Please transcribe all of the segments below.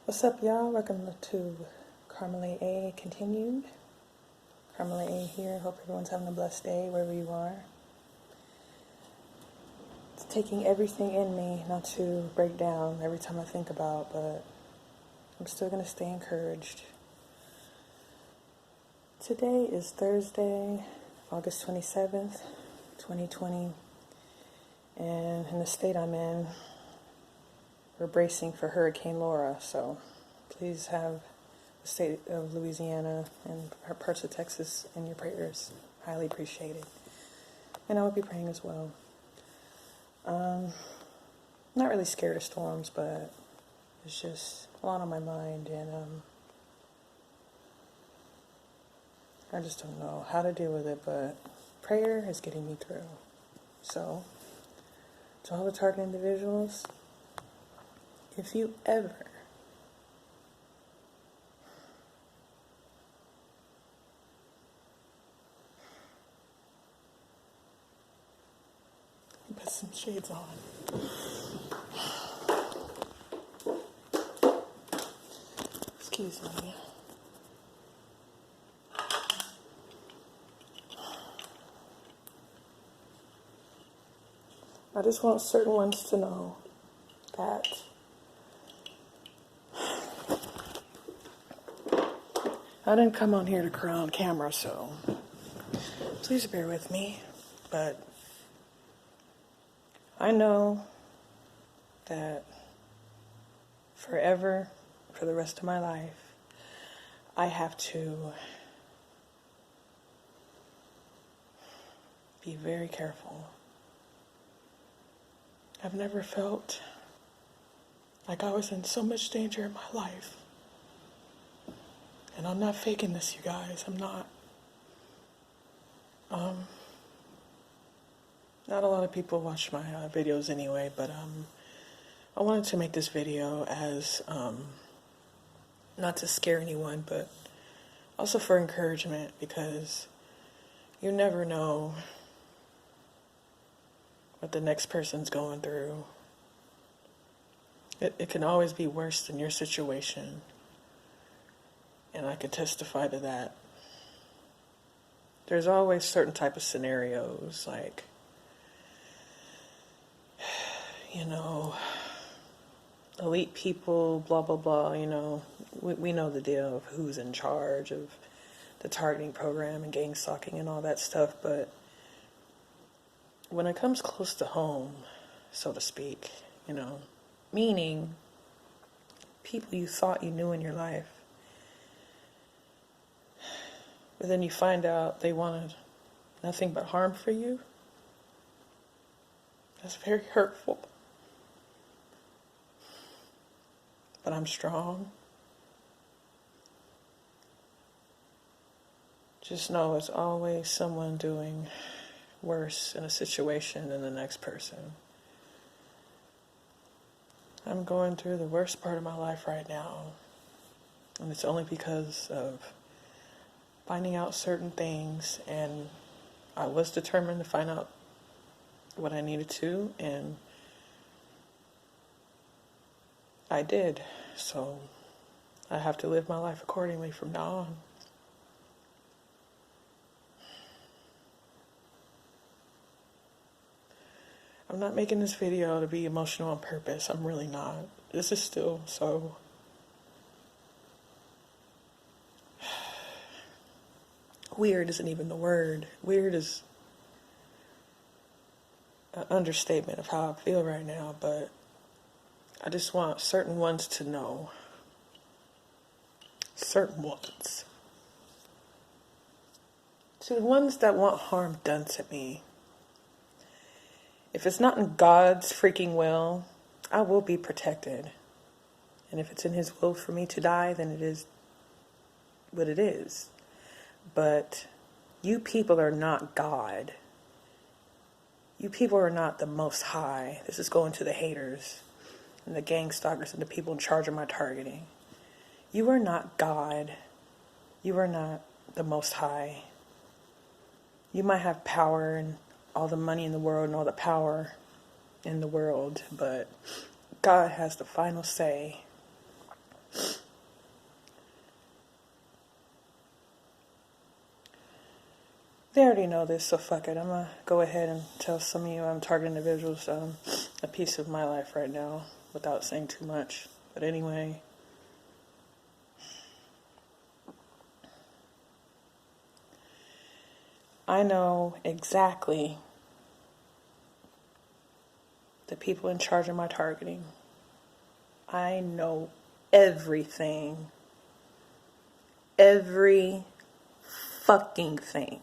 What's up, y'all? Welcome to Carmolaye continued. Carmolaye here. Hope everyone's having a blessed day wherever you are. It's taking everything in me not to break down every time I think about, but I'm still going to stay encouraged. Today is Thursday, August 27th, 2020, and in the state I'm in, we're bracing for Hurricane Laura, so please have the state of Louisiana and parts of Texas in your prayers. Highly appreciated. And I will be praying as well. Not really scared of storms, but it's just a lot on my mind, and I just don't know how to deal with it, but prayer is getting me through. So, to all the target individuals, if you ever put some shades on. Excuse me. I just want certain ones to know that I didn't come on here to cry on camera, so please bear with me. But I know that forever, for the rest of my life, I have to be very careful. I've never felt like I was in so much danger in my life. And I'm not faking this, you guys. I'm not. Not a lot of people watch my videos anyway, but I wanted to make this video as, not to scare anyone, but also for encouragement, because you never know what the next person's going through. It can always be worse than your situation. And I can testify to that. There's always certain type of scenarios, like, elite people, blah, blah, blah, we know the deal of who's in charge of the targeting program and gang stalking and all that stuff, but when it comes close to home, so to speak, meaning people you thought you knew in your life, but then you find out they wanted nothing but harm for you. That's very hurtful. But I'm strong. Just know it's always someone doing worse in a situation than the next person. I'm going through the worst part of my life right now. And it's only because of finding out certain things, and I was determined to find out what I needed to, and I did. So I have to live my life accordingly from now on. I'm not making this video to be emotional on purpose. I'm really not. This is still so weird isn't even the word. Weird is an understatement of how I feel right now, but I just want certain ones to know. Certain ones. To the ones that want harm done to me, if it's not in God's freaking will, I will be protected. And if it's in His will for me to die, then it is what it is. But you people are not God. You people are not the Most High. This is going to the haters and the gang stalkers and the people in charge of my targeting. You are not God. You are not the Most High. You might have power and all the money in the world and all the power in the world, but God has the final say. They already know this, so fuck it. I'm gonna go ahead and tell some of you I'm targeting individuals a piece of my life right now without saying too much. But anyway, I know exactly the people in charge of my targeting. I know everything. Every fucking thing.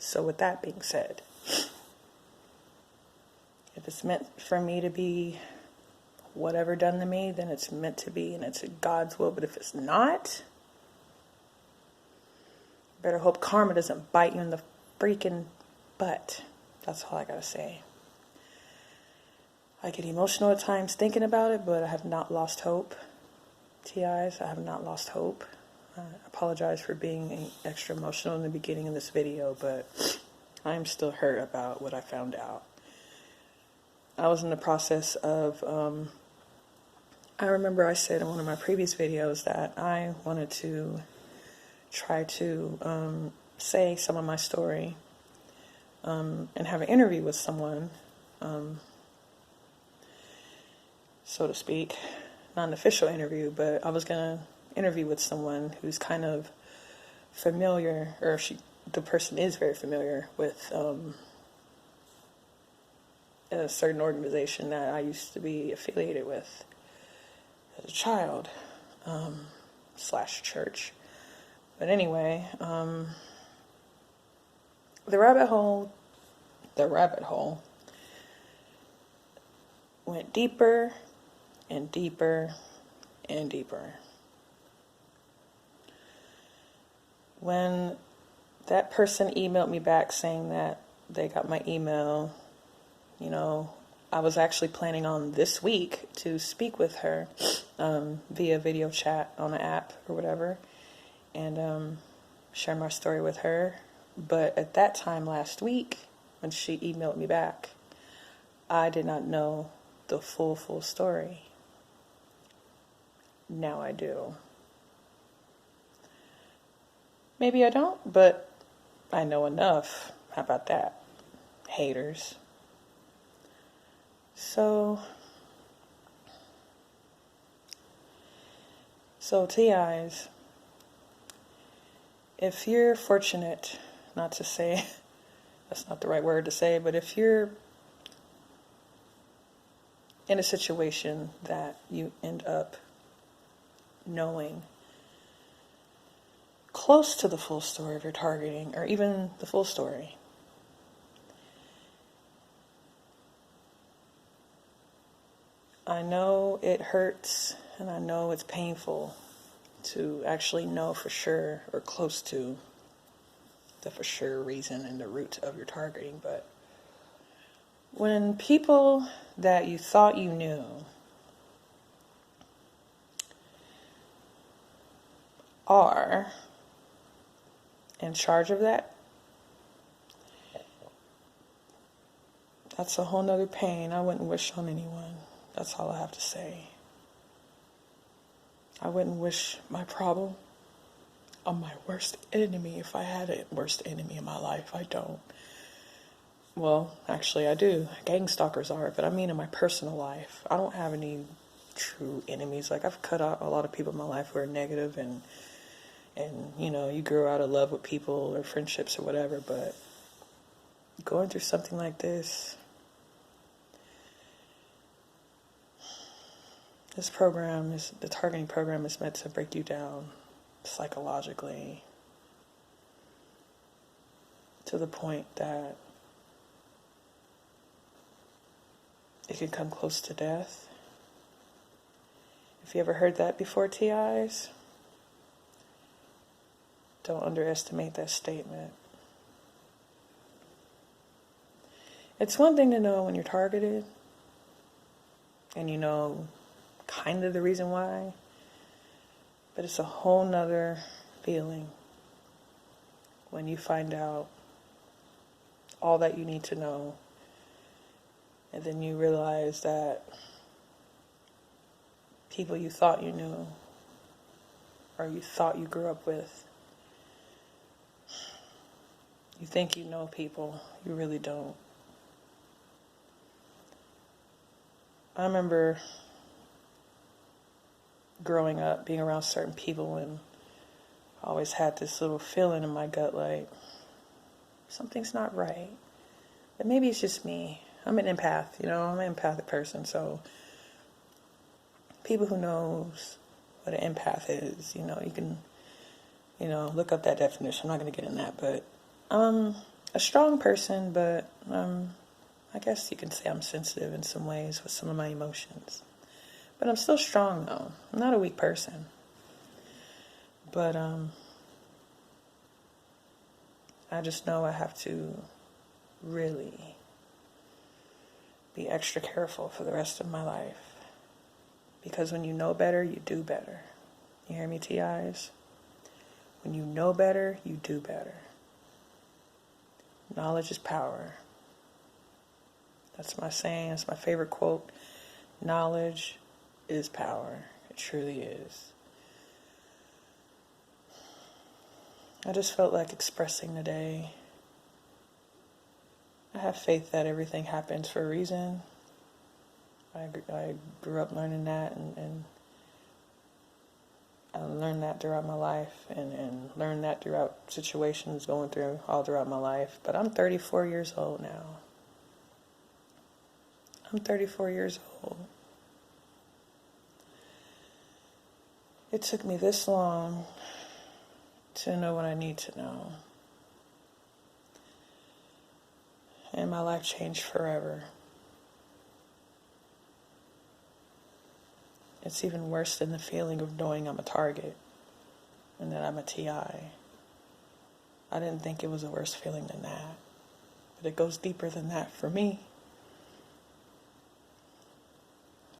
So with that being said, if it's meant for me to be whatever done to me, then it's meant to be and it's God's will. But if it's not, better hope karma doesn't bite you in the freaking butt. That's all I gotta say. I get emotional at times thinking about it, but I have not lost hope. TIs, I have not lost hope. I apologize for being extra emotional in the beginning of this video, but I'm still hurt about what I found out. I was in the process of, I remember I said in one of my previous videos that I wanted to try to say some of my story and have an interview with someone, so to speak. Not an official interview, but I was going to interview with someone who's kind of familiar, or the person is very familiar with a certain organization that I used to be affiliated with as a child, / church. But anyway, the rabbit hole went deeper and deeper and deeper. When that person emailed me back saying that they got my email, I was actually planning on this week to speak with her via video chat on an app or whatever, and share my story with her. But at that time last week, when she emailed me back, I did not know the full story. Now I do. Maybe I don't, but I know enough. How about that? Haters. So TIs, if you're fortunate, not to say, that's not the right word to say, but if you're in a situation that you end up knowing close to the full story of your targeting, or even the full story, I know it hurts and I know it's painful to actually know for sure or close to the for sure reason and the root of your targeting. But when people that you thought you knew are in charge of that, that's a whole nother pain I wouldn't wish on anyone. That's all I have to say. I wouldn't wish my problem on my worst enemy if I had a worst enemy in my life. I don't. Well, actually I do. Gang stalkers are, but I mean in my personal life. I don't have any true enemies. Like, I've cut out a lot of people in my life who are negative, and you grow out of love with people or friendships or whatever, but going through something like this the targeting program is meant to break you down psychologically to the point that it can come close to death. If you ever heard that before, TIs, don't underestimate that statement. It's one thing to know when you're targeted and you know kind of the reason why, but it's a whole nother feeling when you find out all that you need to know, and then you realize that people you thought you knew or you thought you grew up with, You think you know people, you really don't. I remember growing up, being around certain people, and I always had this little feeling in my gut like, something's not right. But maybe it's just me. I'm an empath, I'm an empathic person, so people who knows what an empath is, you can, look up that definition. I'm not going to get in that, but I'm a strong person, but I guess you can say I'm sensitive in some ways with some of my emotions. But I'm still strong, though. I'm not a weak person. But I just know I have to really be extra careful for the rest of my life. Because when you know better, you do better. You hear me, TIs? When you know better, you do better. Knowledge is power. That's my saying. That's my favorite quote. Knowledge is power. It truly is. I just felt like expressing today. I have faith that everything happens for a reason. I grew up learning that, and I learned that throughout my life, and learned that throughout situations going through all throughout my life. But I'm 34 years old now. I'm 34 years old. It took me this long to know what I need to know. And my life changed forever. It's even worse than the feeling of knowing I'm a target and that I'm a TI. I didn't think it was a worse feeling than that. But it goes deeper than that for me.